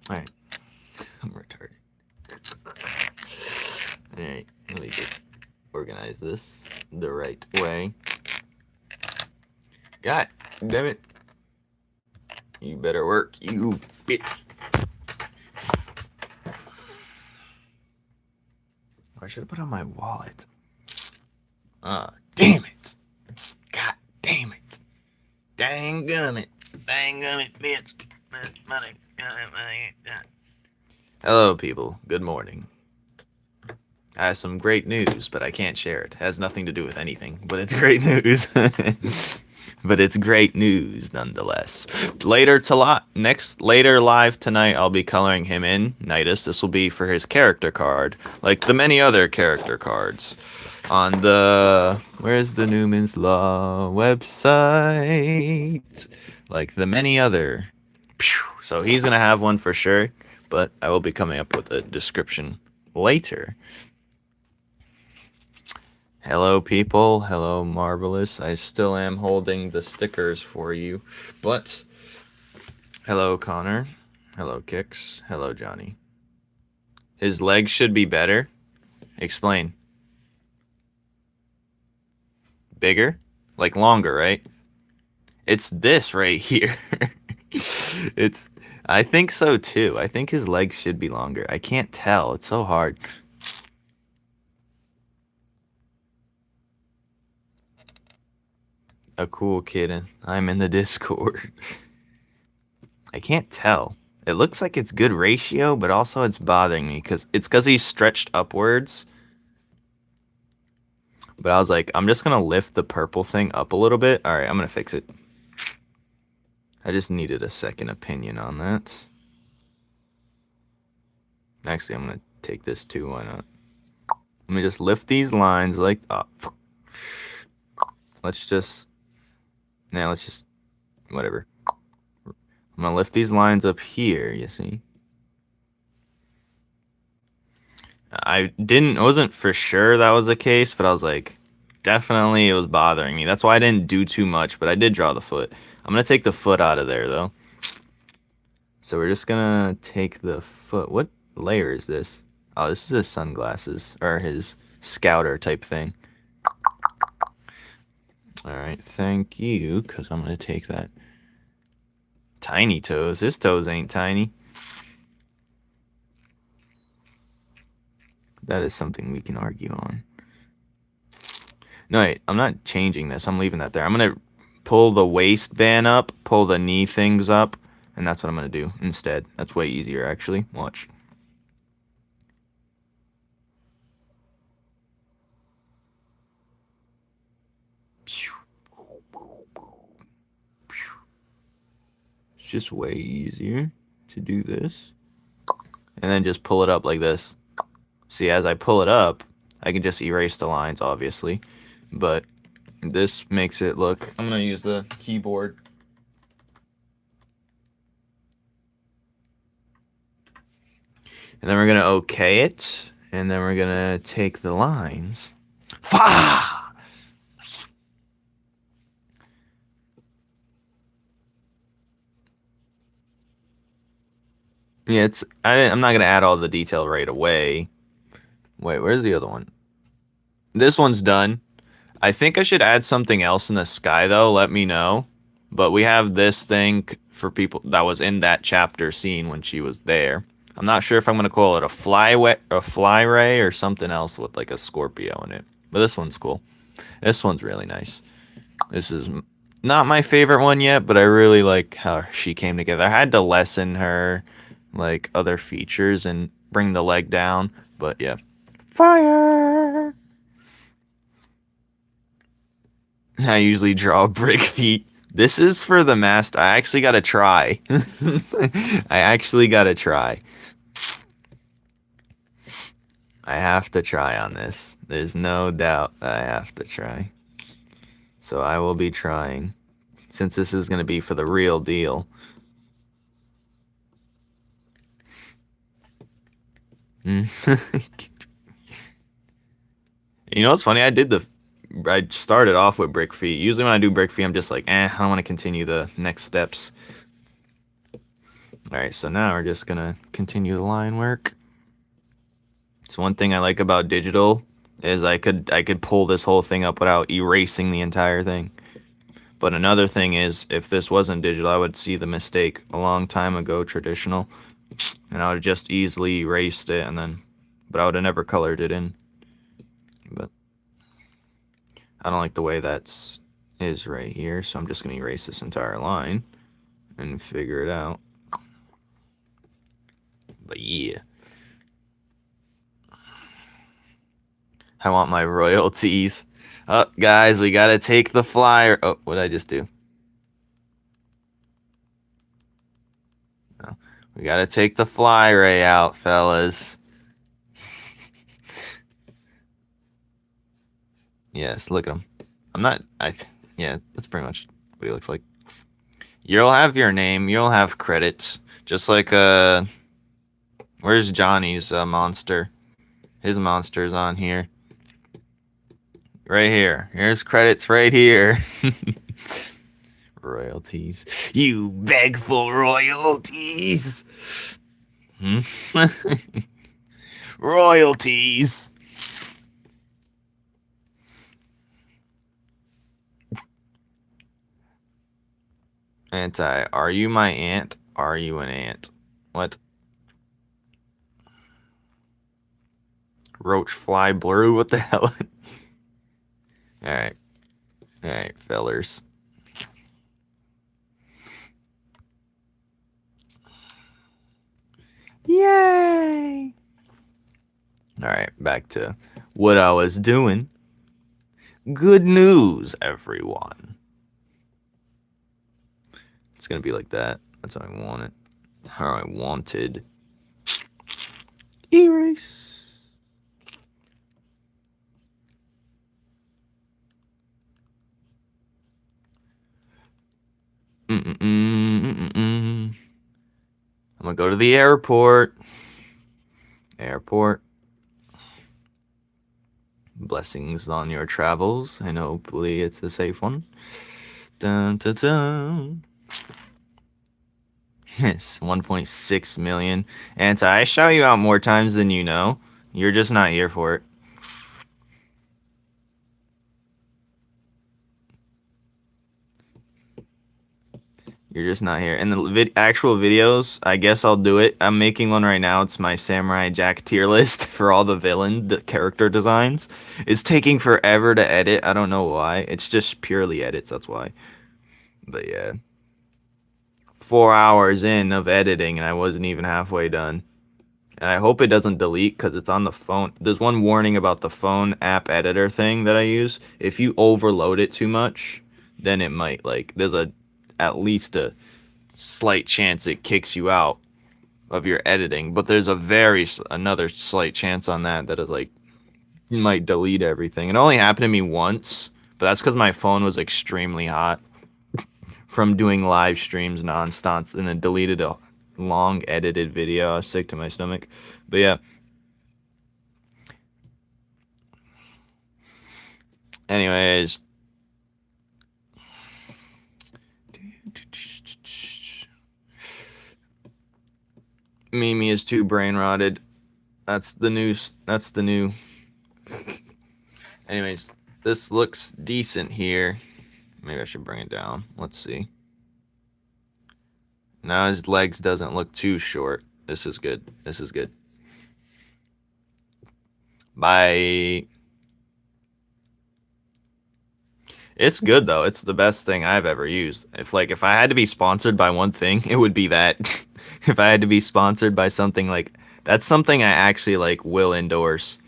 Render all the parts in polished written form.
Alright. I'm retarded. Alright, let me just organize this the right way. God damn it. You better work, you bitch. I should have put on my wallet. Damn it. God damn it. Dang gummit. Dang gummit, bitch. Hello, people. Good morning. I have some great news, but I can't share it. It has nothing to do with anything, but it's great news. But it's great news nonetheless. Later live tonight, I'll be coloring him in, Nidus. This will be for his character card, like the many other character cards on the where's the Numen's Law website, like the many other. So he's gonna have one for sure, but I will be coming up with a description later. Hello, people. Hello, Marvelous. I still am holding the stickers for you. But, hello, Connor. Hello, Kix. Hello, Johnny. His legs should be better. Explain. Bigger? Like longer, right? It's this right here. I think so too. I think his legs should be longer. I can't tell. It's so hard. A cool kid. I'm in the Discord. I can't tell. It looks like it's good ratio, but also it's bothering me because he's stretched upwards. But I was like, I'm just gonna lift the purple thing up a little bit. All right, I'm gonna fix it. I just needed a second opinion on that. Actually, I'm gonna take this too. Why not? Let me just lift these lines like up. Let's just whatever. I'm gonna lift these lines up here, you see. I wasn't for sure that was the case, but I was like, definitely it was bothering me. That's why I didn't do too much, but I did draw the foot. I'm gonna take the foot out of there though. So we're just gonna take the foot. What layer is this? Oh, this is his sunglasses, or his scouter type thing. Alright, thank you, because I'm gonna take that. Tiny toes. His toes ain't tiny. That is something we can argue on. No, wait, I'm not changing this. I'm leaving that there. I'm going to pull the waistband up, pull the knee things up, and that's what I'm going to do instead. That's way easier, actually. Watch. It's just way easier to do this. And then just pull it up like this. See, as I pull it up, I can just erase the lines, obviously. But this makes it look... I'm going to use the keyboard. And then we're going to okay it. And then we're going to take the lines. Fah! Yeah, I'm not going to add all the detail right away. Wait, where's the other one? This one's done. I think I should add something else in the sky, though. Let me know. But we have this thing for people that was in that chapter scene when she was there. I'm not sure if I'm going to call it a fly ray, or something else with like a Scorpio in it. But this one's cool. This one's really nice. This is not my favorite one yet, but I really like how she came together. I had to lessen her like other features and bring the leg down, but yeah. Fire! I usually draw brick feet. This is for the master. I actually gotta try. I actually gotta try. I have to try on this. There's no doubt that I have to try. So I will be trying. Since this is gonna be for the real deal. You know what's funny? I started off with brick feet. Usually when I do brick feet, I'm just like, I don't want to continue the next steps. Alright, so now we're just gonna continue the line work. So one thing I like about digital is I could pull this whole thing up without erasing the entire thing. But another thing is, if this wasn't digital, I would see the mistake a long time ago, traditional, and I would have just easily erased it, and then, but I would have never colored it in. But I don't like the way that's is right here, so I'm just gonna erase this entire line and figure it out. But yeah, I want my royalties. Oh, guys, we gotta take the flyer. Oh, what did I just do? Oh, we gotta take the fly ray out, fellas. Yes, look at him. I'm not. Yeah, that's pretty much what he looks like. You'll have your name. You'll have credits. Just like where's Johnny's monster? His monster's on here. Right here. Here's credits right here. Royalties. You beg for royalties. Hmm? Royalties. Anti. Are you my aunt? Are you an ant? What? Roach fly blue? What the hell? Alright. Alright, fellers. Yay! Alright, back to what I was doing. Good news, everyone. It's gonna be like that. That's how I want it. How I wanted. Erase. I'm gonna go to the airport. Airport. Blessings on your travels, and hopefully it's a safe one. Dun, dun, dun. Yes, 1.6 million. Anti, I shout you out more times than you know. You're just not here for it. You're just not here. And the actual videos, I guess I'll do it. I'm making one right now. It's my Samurai Jack tier list for all the character designs. It's taking forever to edit. I don't know why. It's just purely edits. That's why. But yeah. 4 hours in of editing and I wasn't even halfway done. And I hope it doesn't delete because it's on the phone. There's one warning about the phone app editor thing that I use. If you overload it too much, then it might, like, there's at least a slight chance it kicks you out of your editing. But there's another slight chance on that is like, you might delete everything. It only happened to me once, but that's because my phone was extremely hot from doing live streams nonstop, and it deleted a long edited video. I was sick to my stomach. But yeah. Anyways. Mimi is too brain rotted. That's the news. That's the new. Anyways, this looks decent here. Maybe I should bring it down. Let's see. Now his legs doesn't look too short. This is good. This is good. Bye. It's good though. It's the best thing I've ever used. If I had to be sponsored by one thing, it would be that. If I had to be sponsored by something like that's something I actually will endorse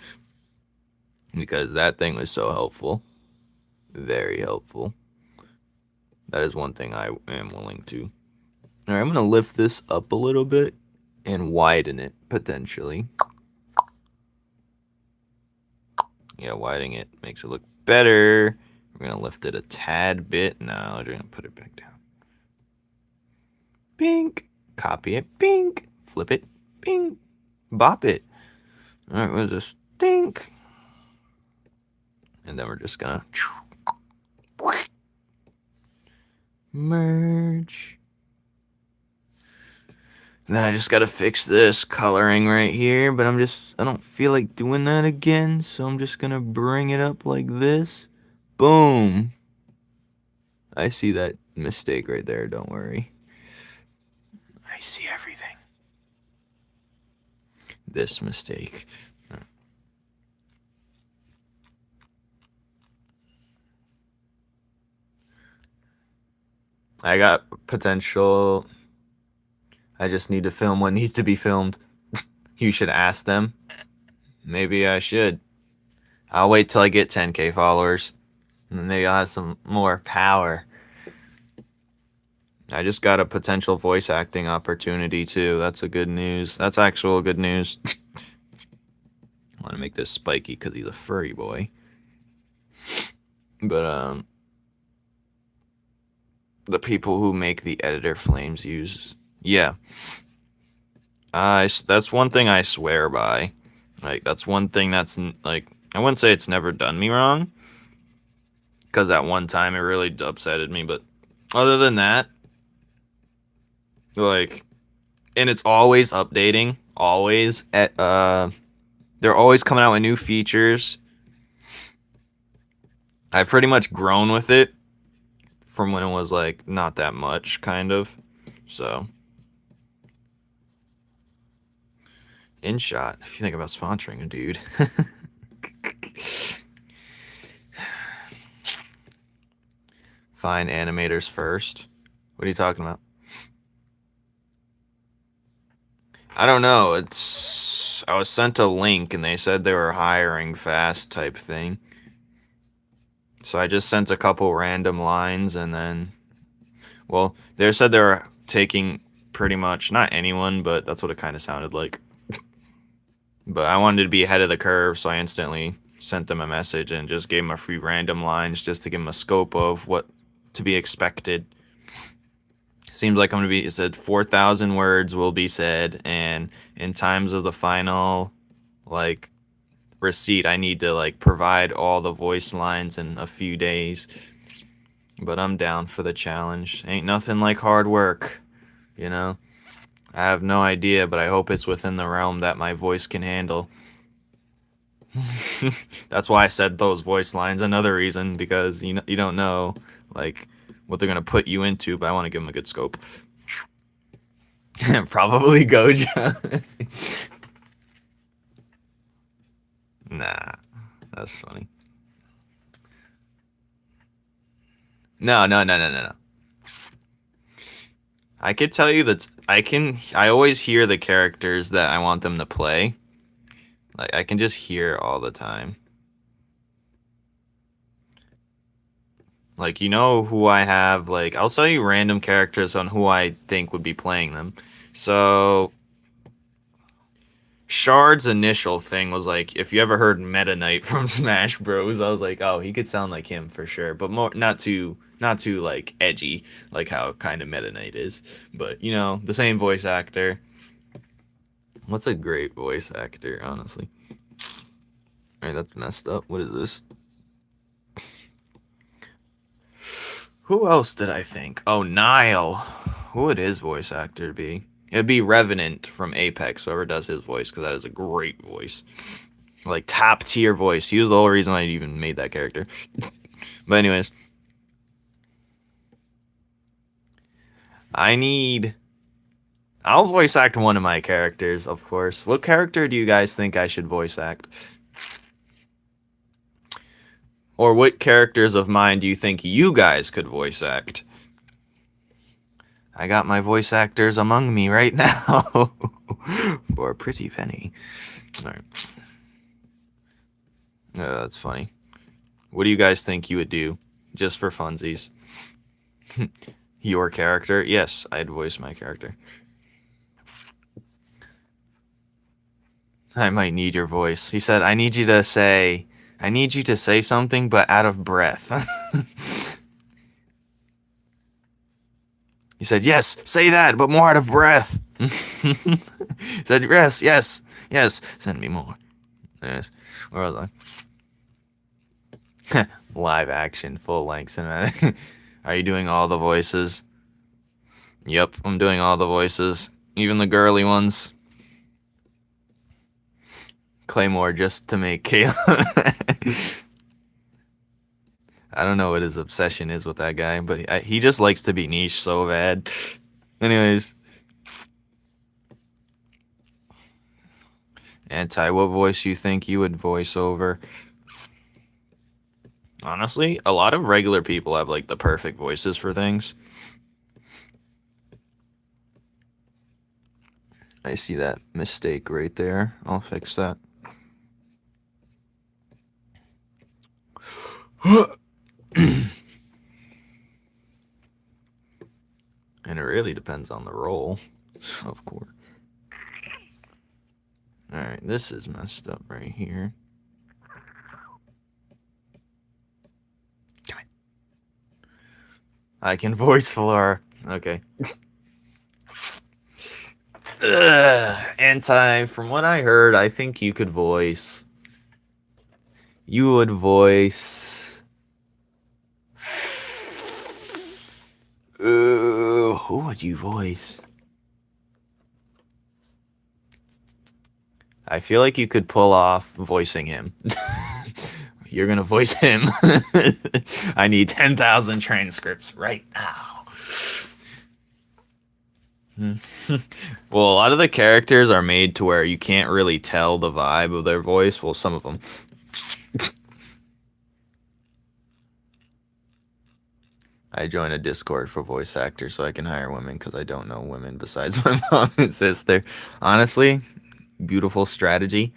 because that thing was so helpful. Very helpful. That is one thing I am willing to. All right, I'm going to lift this up a little bit and widen it potentially. Yeah, widening it makes it look better. We're going to lift it a tad bit. Now we're going to put it back down. Pink. Copy it. Pink. Flip it. Pink. Bop it. All right, where's this? Think. And then we're just going to merge. And then I just gotta fix this coloring right here, but I don't feel like doing that again, so I'm just gonna bring it up like this. Boom. I see that mistake right there, don't worry. I see everything. This mistake. I got potential. I just need to film what needs to be filmed. You should ask them. Maybe I should. I'll wait till I get 10K followers. And then maybe I'll have some more power. I just got a potential voice acting opportunity too. That's a good news. That's actual good news. I want to make this spiky because he's a furry boy. But the people who make the editor flames use, yeah. That's one thing I swear by. Like that's one thing that's like I wouldn't say it's never done me wrong. Because at one time it really upsetted me, but other than that, like, and it's always updating, always they're always coming out with new features. I've pretty much grown with it from when it was like not that much, kind of. So, InShot, if you think about sponsoring a dude. Find animators first. What are you talking about? I don't know. I was sent a link and they said they were hiring fast type thing. So I just sent a couple random lines and then, well, they said they were taking pretty much, not anyone, but that's what it kind of sounded like. But I wanted to be ahead of the curve, so I instantly sent them a message and just gave them a few random lines just to give them a scope of what to be expected. Seems like I'm going to be, it said 4,000 words will be said, and in times of the final, like, receipt, I need to, like, provide all the voice lines in a few days. But I'm down for the challenge. Ain't nothing like hard work, you know? I have no idea, but I hope it's within the realm that my voice can handle. That's why I said those voice lines. Another reason, because you don't know, like, what they're gonna put you into, but I want to give them a good scope. Probably Goja. Nah, that's funny. No, no, no, no, no, no. I could tell you that I always hear the characters that I want them to play. Like, I can just hear all the time. Like, you know who I have, like, I'll tell you random characters on who I think would be playing them. So, Shard's initial thing was like, if you ever heard Meta Knight from Smash Bros, I was like, oh, he could sound like him for sure, but more not too like edgy, like how kind of Meta Knight is. But you know, the same voice actor. What's a great voice actor, honestly? Alright, that's messed up. What is this? Who else did I think? Oh, Nile. Who would his voice actor be? It'd be Revenant from Apex, whoever does his voice, because that is a great voice. Like, top tier voice. He was the whole reason I even made that character. But anyways. I'll voice act one of my characters, of course. What character do you guys think I should voice act? Or what characters of mine do you think you guys could voice act? I got my voice actors among me right now. For a pretty penny. Alright. That's funny. What do you guys think you would do? Just for funsies. Your character? Yes, I'd voice my character. I might need your voice. He said, I need you to say something, but out of breath. He said, yes, say that, but more out of breath. He said, yes, yes, yes, send me more. Yes. Where was I? Live action, full length cinematic. Are you doing all the voices? Yep, I'm doing all the voices. Even the girly ones. Claymore just to make Kayla. I don't know what his obsession is with that guy, but he just likes to be niche so bad. Anyways. Anti, what voice you think you would voice over? Honestly, a lot of regular people have like the perfect voices for things. I see that mistake right there. I'll fix that. And it really depends on the role, of course. Alright, this is messed up right here. Damn it. I can voice Flora. Okay. Anti, from what I heard, I think you could voice. You would voice. Who would you voice? I feel like you could pull off voicing him. You're gonna voice him. I need 10,000 transcripts right now. Well, a lot of the characters are made to where you can't really tell the vibe of their voice. Well, some of them. I joined a Discord for voice actors so I can hire women because I don't know women besides my mom and sister. Honestly, beautiful strategy.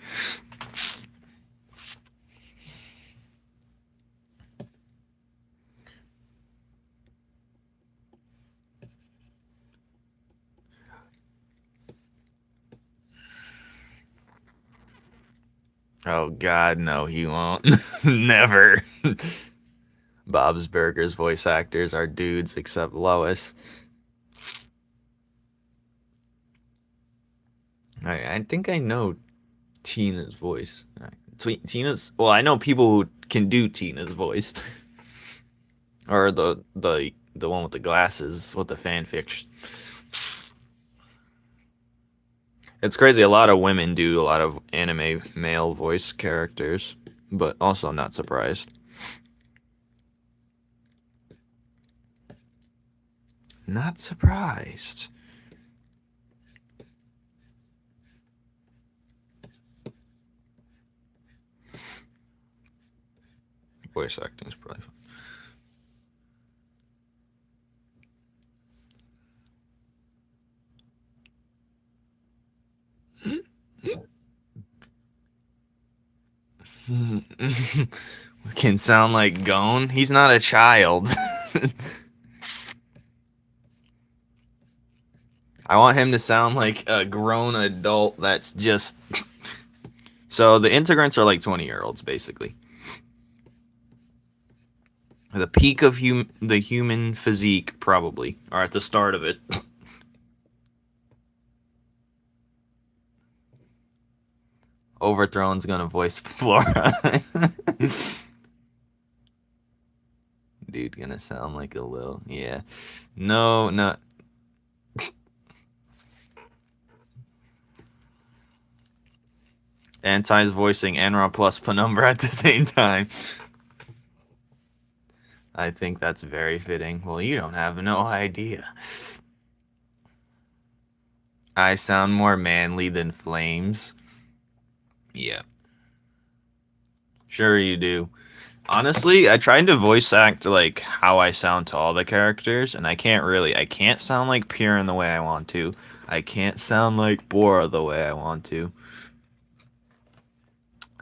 Oh God, no, he won't. Never. Bob's Burgers voice actors are dudes except Lois. I think I know Tina's voice. Tina's. Well, I know people who can do Tina's voice, or the one with the glasses with the fanfic. It's crazy. A lot of women do a lot of anime male voice characters, but also not surprised. Not surprised. Voice acting is probably fun. Can sound like Gon. He's not a child. I want him to sound like a grown adult that's just. So the integrants are like 20-year-olds, basically. The peak of the human physique, probably, or at the start of it. Overthrown's gonna voice Flora. Dude, gonna sound like a little. Yeah. No, not. Anti's voicing Enra plus Penumbra at the same time. I think that's very fitting. Well, you don't have no idea. I sound more manly than Flames. Yeah. Sure you do. Honestly, I tried to voice act like how I sound to all the characters, and I can't sound like Pure in the way I want to. I can't sound like Bora the way I want to.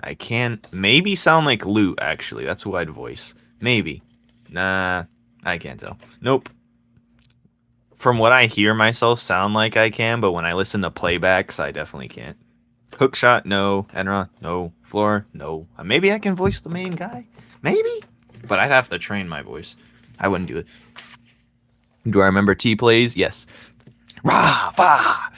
I can maybe sound like Lute, actually. That's who I'd voice. Maybe. Nah, I can't tell. Nope. From what I hear myself sound like I can, but when I listen to playbacks, I definitely can't. Hookshot, no. Enra, no. Floor, no. Maybe I can voice the main guy. Maybe. But I'd have to train my voice. I wouldn't do it. Do I remember T-plays? Yes. Rah, bah.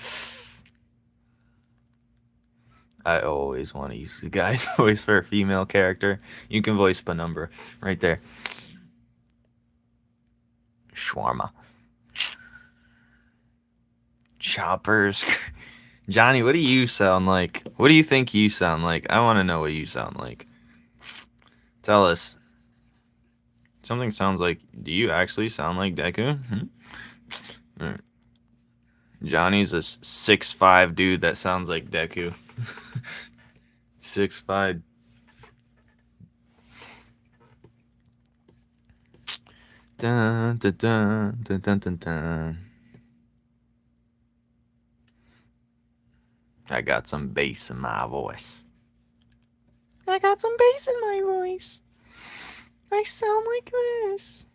I always want to use the guy's voice for a female character. You can voice Penumbra right there. Shawarma. Choppers. Johnny, what do you sound like? What do you think you sound like? I want to know what you sound like. Tell us. Something sounds like. Do you actually sound like Deku? Right. Johnny's a 6'5" dude that sounds like Deku. 6'5". Dun, dun, dun, dun, dun, dun, dun. I got some bass in my voice. I got some bass in my voice. I sound like this.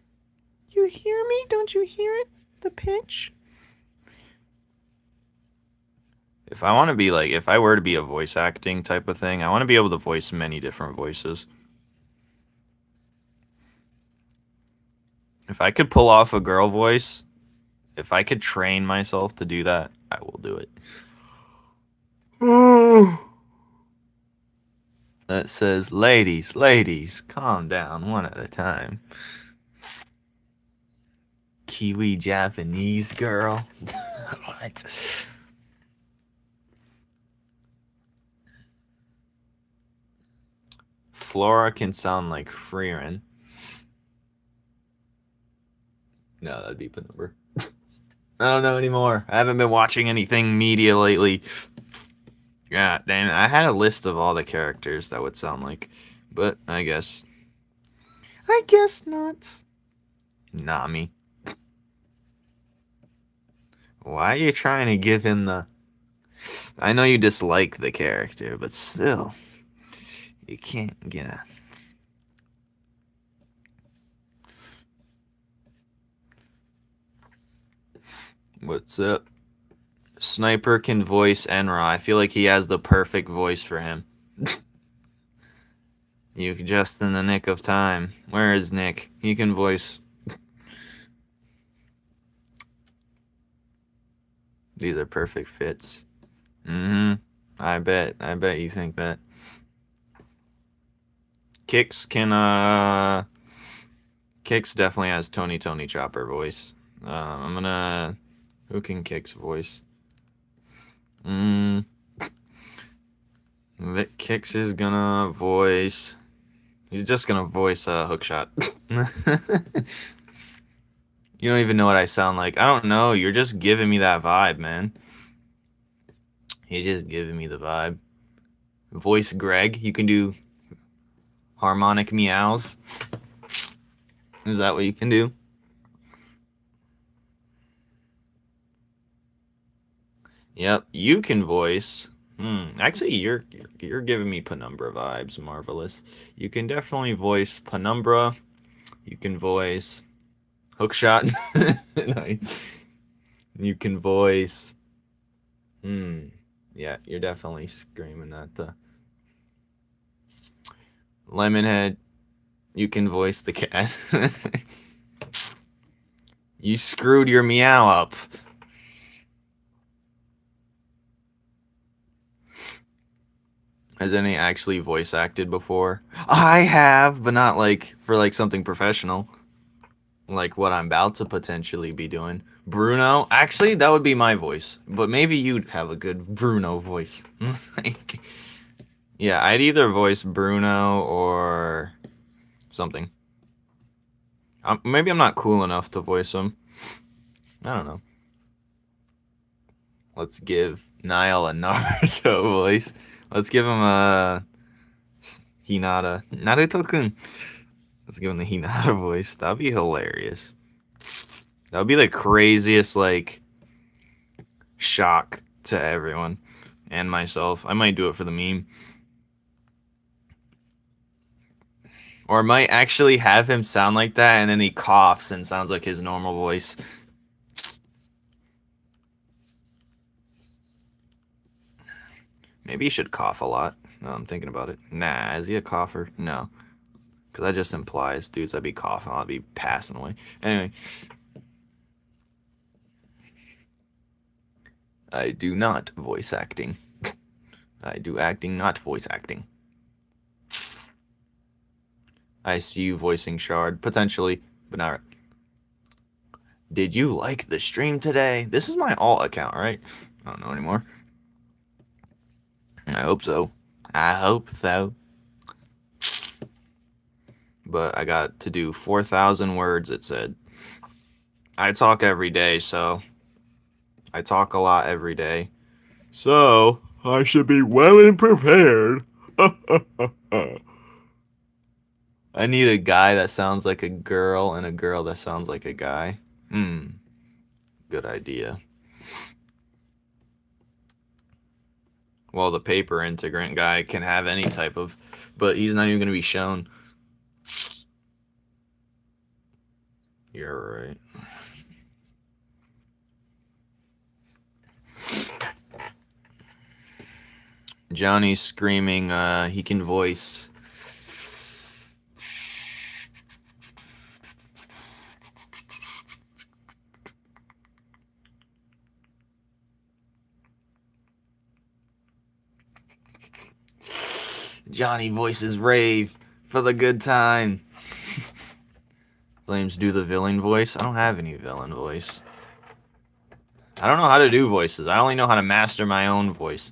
You hear me? Don't you hear it? The pitch? If I want to be like, if I were to be a voice acting type of thing, I want to be able to voice many different voices. If I could pull off a girl voice, if I could train myself to do that, I will do it. That says, ladies, calm down one at a time. Kiwi Japanese girl. What? Flora can sound like Freerin. No, that'd be Penumbra. I don't know anymore. I haven't been watching anything media lately. Yeah, damn it. I had a list of all the characters that would sound like, but I guess not. Nami. Why are you trying to give him the... I know you dislike the character, but still, you can't get a... What's up? Sniper can voice Enra. I feel like he has the perfect voice for him. You just in the nick of time. Where is Nick? He can voice. These are perfect fits. I bet you think that. Kix can Kix definitely has Tony Chopper voice. I'm gonna... Who can Kix voice? Kix is gonna voice... He's just gonna voice Hookshot. You don't even know what I sound like. I don't know. You're just giving me that vibe, man. You're just giving me the vibe. Voice Greg. You can do harmonic meows. Is that what you can do? Yep, you can voice. Actually, you're giving me Penumbra vibes. Marvelous. You can definitely voice Penumbra. You can voice Hookshot. Nice. You can voice. Yeah, you're definitely screaming that. Lemonhead. You can voice the cat. You screwed your meow up. Has any actually voice acted before? I have, but not like for like something professional. Like what I'm about to potentially be doing. Bruno? Actually, that would be my voice. But maybe you'd have a good Bruno voice. Like, yeah, I'd either voice Bruno or something. Maybe I'm not cool enough to voice him. I don't know. Let's give Niall a Naruto voice. Let's give him a Hinata. Naruto-kun. Let's give him the Hinata voice. That'd be hilarious. That would be the craziest, like, shock to everyone. And myself. I might do it for the meme. Or I might actually have him sound like that, and then he coughs and sounds like his normal voice. Maybe he should cough a lot. No, I'm thinking about it. Nah, is he a cougher? No. Because that just implies dudes that'd be coughing, I'd be passing away. Anyway. I do not voice acting. I do acting, not voice acting. I see you voicing Shard, potentially, but not. Did you like the stream today? This is my alt account, right? I don't know anymore. I hope so. I hope so. But I got to do 4,000 words, it said. I talk every day, so I talk a lot every day. So I should be well and prepared. I need a guy that sounds like a girl and a girl that sounds like a guy. Good idea. Well, the paper integrant guy can have any type of, but he's not even going to be shown. You're right. Johnny's screaming, he can voice. Johnny voices rave for the good time. Flames do the villain voice. I don't have any villain voice. I don't know how to do voices. I only know how to master my own voice.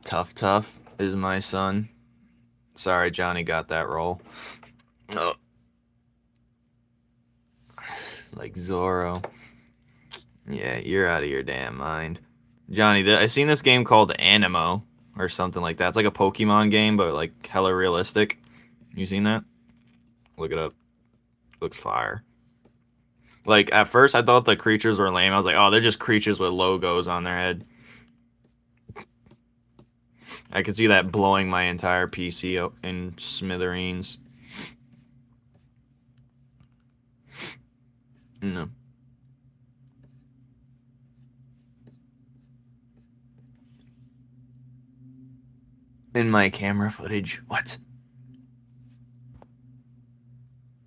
Tough is my son. Sorry, Johnny got that role. Oh. Like Zorro. Yeah, you're out of your damn mind. Johnny, I seen this game called Animo or something like that. It's like a Pokemon game, but like hella realistic. You seen that? Look it up. Looks fire. Like, at first I thought the creatures were lame. I was like, oh, they're just creatures with logos on their head. I could see that blowing my entire PC in smithereens. No. In my camera footage. What?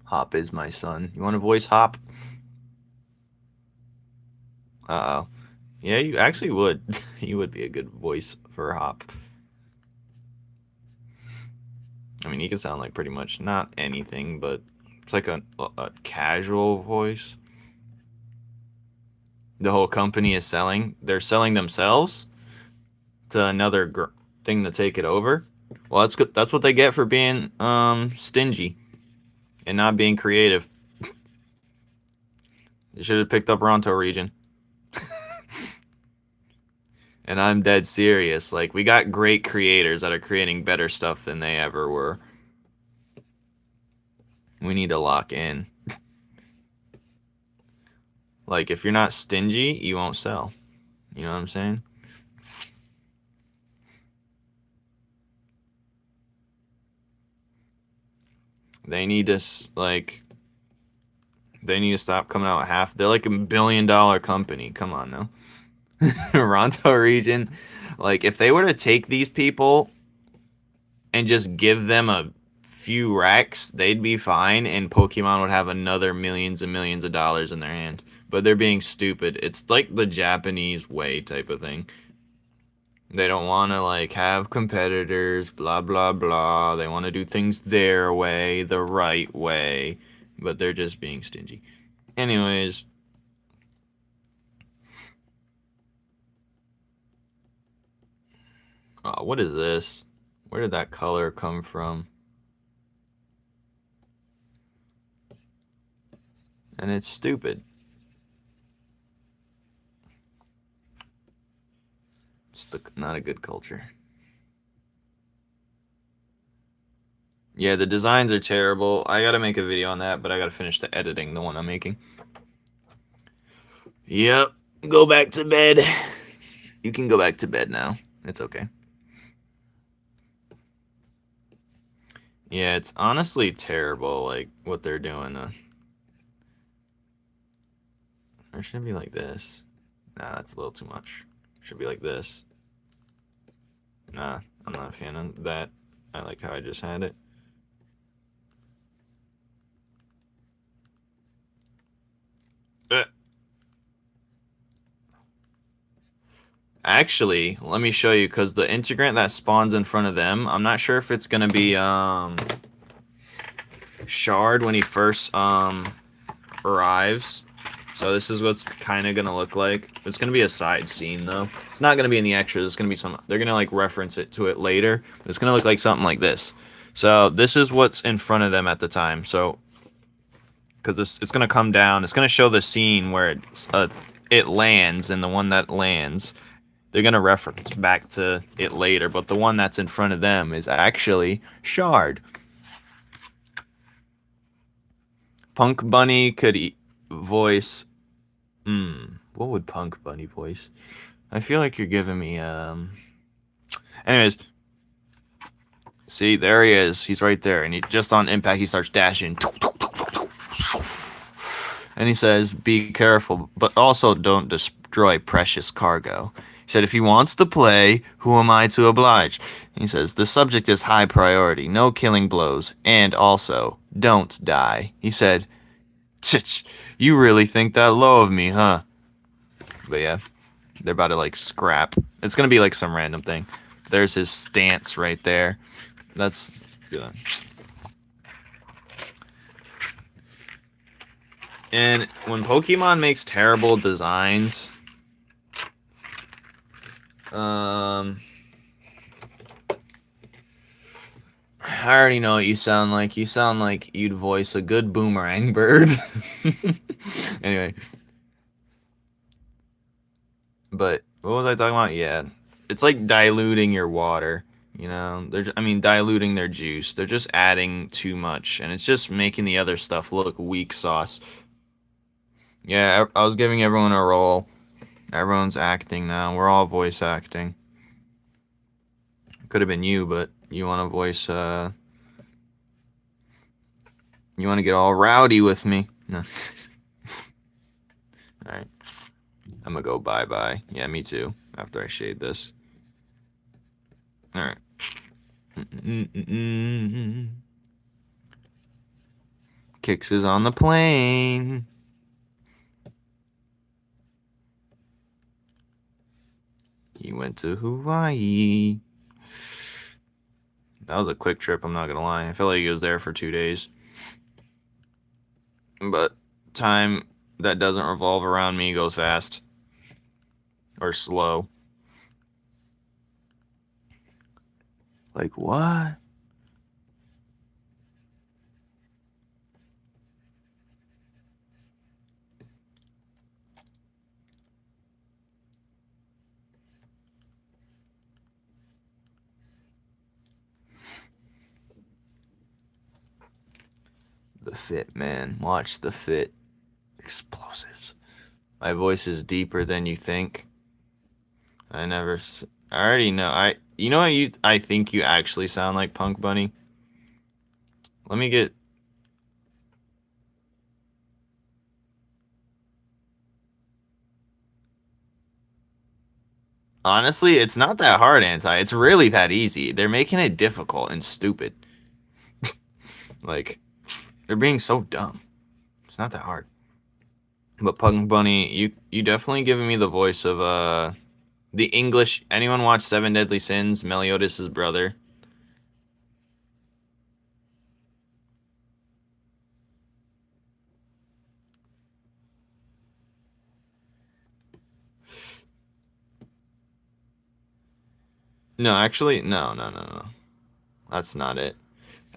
Hop is my son. You want to voice Hop? Uh-oh. Yeah, you actually would. You would be a good voice for Hop. I mean, he can sound like pretty much not anything, but it's like a casual voice. The whole company is selling. They're selling themselves to another thing to take it over. Well, that's good. That's what they get for being stingy and not being creative. You should have picked up Ronto Region. And I'm dead serious. Like, we got great creators that are creating better stuff than they ever were. We need to lock in. Like, if you're not stingy, you won't sell. You know what I'm saying? They need to, like, they need to stop coming out half. They're like $1 billion company. Come on now. Ronto Region. Like, if they were to take these people and just give them a few racks, they'd be fine, and Pokemon would have another millions and millions of dollars in their hand. But they're being stupid. It's like the Japanese way type of thing. They don't want to, like, have competitors, blah, blah, blah. They want to do things their way, the right way. But they're just being stingy. Anyways. Oh, what is this? Where did that color come from? And it's stupid. It's not a good culture. Yeah, the designs are terrible. I gotta make a video on that, but I gotta finish the editing, the one I'm making. Yep. Go back to bed. You can go back to bed now. It's okay. Yeah, it's honestly terrible, like, what they're doing. Or should it be like this? Nah, that's a little too much. Should be like this. Nah, I'm not a fan of that. I like how I just had it. Actually, let me show you, because the integrant that spawns in front of them, I'm not sure if it's gonna be, Shard when he first arrives. So this is what's kind of gonna look like. It's gonna be a side scene though. It's not gonna be in the extras. It's gonna be some. They're gonna like reference it to it later. It's gonna look like something like this. So this is what's in front of them at the time. So because it's gonna come down. It's gonna show the scene where it lands, and the one that lands, they're gonna reference back to it later. But the one that's in front of them is actually Shard. Punk Bunny could voice. What would Punk Bunny voice? I feel like you're giving me Anyways, see, there he is. He's right there, and he just on impact he starts dashing. And he says, "Be careful, but also don't destroy precious cargo." He said, "If he wants to play, who am I to oblige?" He says, "The subject is high priority, no killing blows, and also, don't die." He said, "Tch, you really think that low of me, huh?" But yeah, they're about to like scrap. It's gonna be like some random thing. There's his stance right there. That's good. And when Pokemon makes terrible designs, I already know what you sound like. You sound like you'd voice a good boomerang bird. Anyway. But what was I talking about? Yeah. It's like diluting your water. You know, diluting their juice. They're just adding too much, and it's just making the other stuff look weak sauce. Yeah, I was giving everyone a role. Everyone's acting now. We're all voice acting. Could have been you, but you want to voice, you want to get all rowdy with me. No. Alright. I'm gonna go bye-bye. Yeah, me too. After I shade this. Alright. Kix is on the plane. He went to Hawaii. That was a quick trip, I'm not gonna lie. I felt like he was there for 2 days. But time that doesn't revolve around me goes fast. Or slow. Like what? The fit, man. Watch the fit. Explosives. My voice is deeper than you think. I already know. You know what I think you actually sound like, Punk Bunny? Let me get... Honestly, it's not that hard, Anti. It's really that easy. They're making it difficult and stupid. Like, they're being so dumb. It's not that hard. But Punk Bunny, you definitely giving me the voice of the English. Anyone watch Seven Deadly Sins? Meliodas' brother. No, actually, no. That's not it.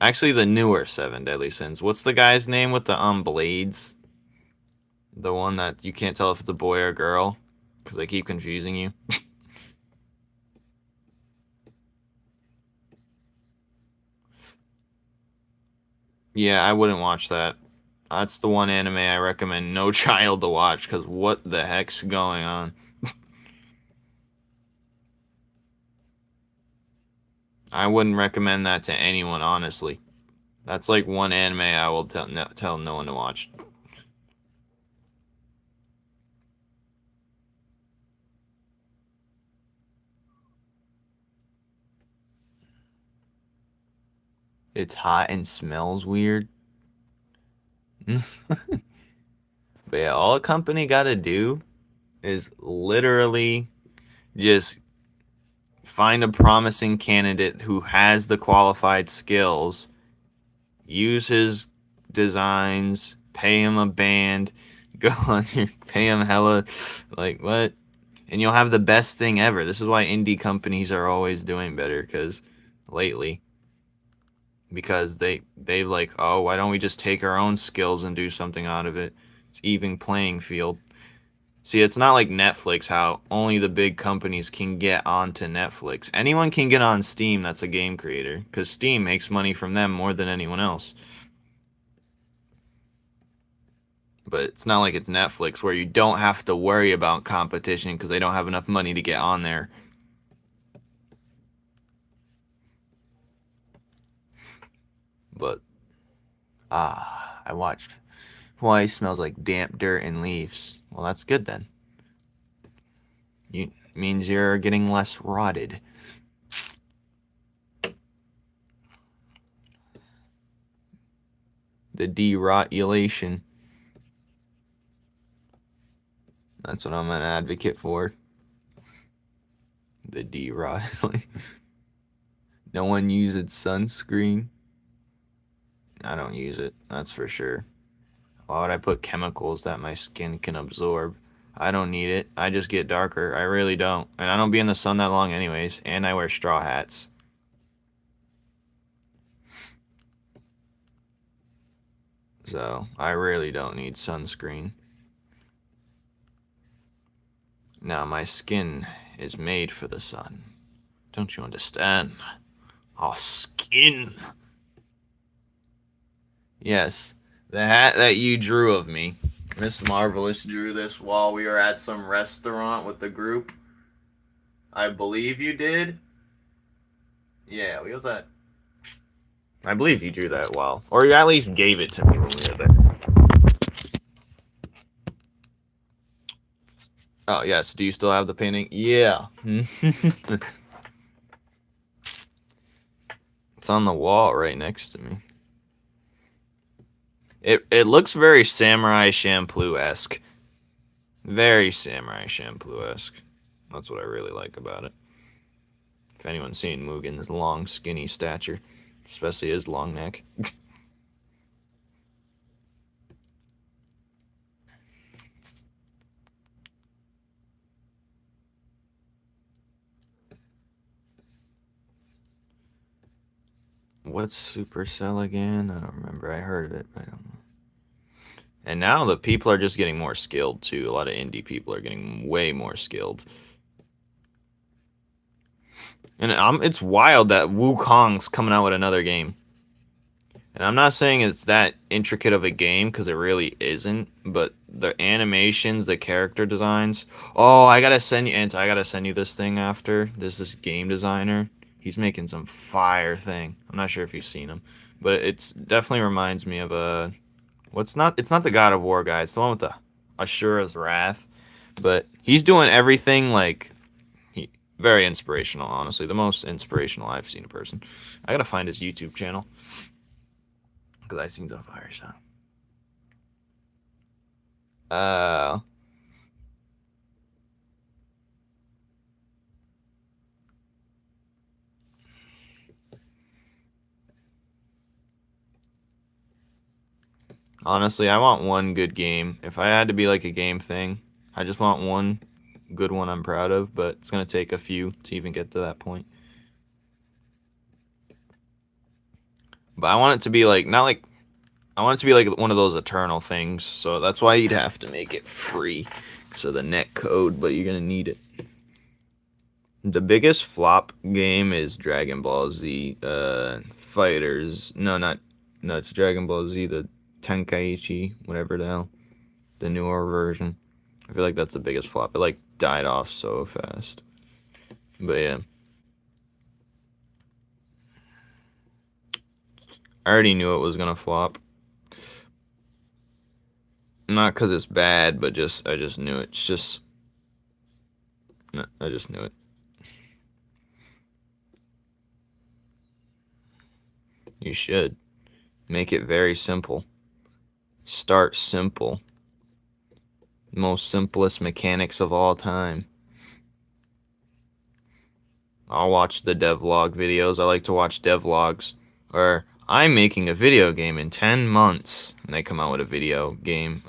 Actually, the newer Seven Deadly Sins. What's the guy's name with the blades? The one that you can't tell if it's a boy or a girl because they keep confusing you. Yeah, I wouldn't watch that. That's the one anime I recommend no child to watch because what the heck's going on? I wouldn't recommend that to anyone, honestly. That's like one anime I will tell no one to watch. It's hot and smells weird. But yeah, all a company gotta do is literally just find a promising candidate who has the qualified skills, use his designs, pay him a band, go on your pay him hella, like what? And you'll have the best thing ever. This is why indie companies are always doing better, because lately, because they like, oh, why don't we just take our own skills and do something out of it? It's even playing field. See, it's not like Netflix, how only the big companies can get onto Netflix. Anyone can get on Steam that's a game creator, because Steam makes money from them more than anyone else. But it's not like it's Netflix, where you don't have to worry about competition because they don't have enough money to get on there. But, I watched Hawaii smells like damp dirt and leaves. Well, that's good then. You means you're getting less rotted. The derotulation. That's what I'm an advocate for. The derotulation. No one uses sunscreen. I don't use it, that's for sure. Why would I put chemicals that my skin can absorb? I don't need it. I just get darker. I really don't. And I don't be in the sun that long anyways. And I wear straw hats. So, I really don't need sunscreen. Now, my skin is made for the sun. Don't you understand? Our skin. Yes, the hat that you drew of me. Miss Marvelous drew this while we were at some restaurant with the group. I believe you did. Yeah, we was at. I believe you drew that while, or you at least gave it to me when we were there. Oh yes, do you still have the painting? Yeah. It's on the wall right next to me. It looks very Samurai Champloo-esque. Very Samurai Champloo-esque. That's what I really like about it. If anyone's seen Mugen's long, skinny stature, especially his long neck. What's Supercell again? I don't remember. I heard of it, but I don't know. And now the people are just getting more skilled too. A lot of indie people are getting way more skilled. And it's wild that Wukong's coming out with another game. And I'm not saying it's that intricate of a game, because it really isn't. But the animations, the character designs. Oh, I gotta send you this thing after. There's this game designer. He's making some fire thing. I'm not sure if you've seen him, but it's definitely reminds me of a. It's not the God of War guy. It's the one with the Ashura's Wrath. But he's doing everything like. Very inspirational, honestly. The most inspirational I've seen a person. I gotta find his YouTube channel, because I seen some fire stuff. Honestly, I want one good game. If I had to be like a game thing, I just want one good one I'm proud of, but it's gonna take a few to even get to that point. But I want it to be like, not like, I want it to be like one of those eternal things, so that's why you'd have to make it free. So the net code, but you're gonna need it. The biggest flop game is Dragon Ball Z Fighters. No, it's Dragon Ball Z, the Tenkaichi, whatever the hell. The newer version. I feel like that's the biggest flop. It like died off so fast. But yeah. I already knew it was gonna flop. Not because it's bad, but I just knew it. I just knew it. You should. Make it very simple. Start simple. Most simplest mechanics of all time. I'll watch the devlog videos. I like to watch devlogs. Or I'm making a video game in 10 months. And they come out with a video game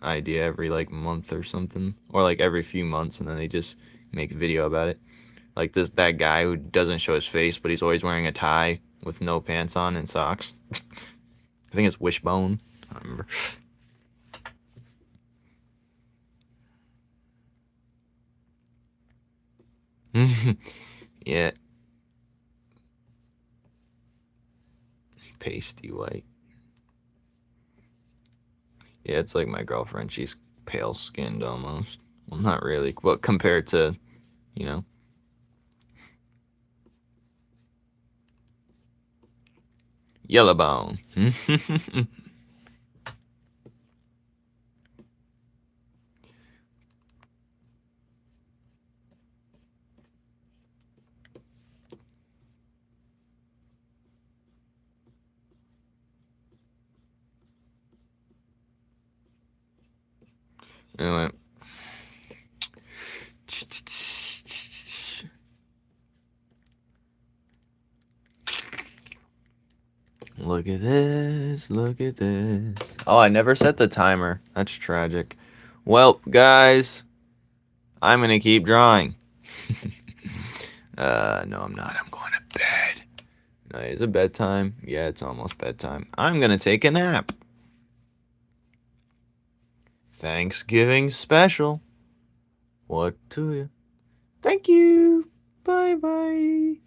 idea every like month or something. Or like every few months, and then they just make a video about it. Like that guy who doesn't show his face, but he's always wearing a tie with no pants on and socks. I think it's Wishbone. I don't remember. Yeah. Pasty white. Yeah, it's like my girlfriend. She's pale skinned almost. Well, not really, but compared to, you know. Yellowbone. Anyway. Look at this. Look at this. Oh, I never set the timer. That's tragic. Well, guys, I'm going to keep drawing. No, I'm not. I'm going to bed. No, is it bedtime? Yeah, it's almost bedtime. I'm going to take a nap. Thanksgiving special. What to you? Thank you. Bye-bye.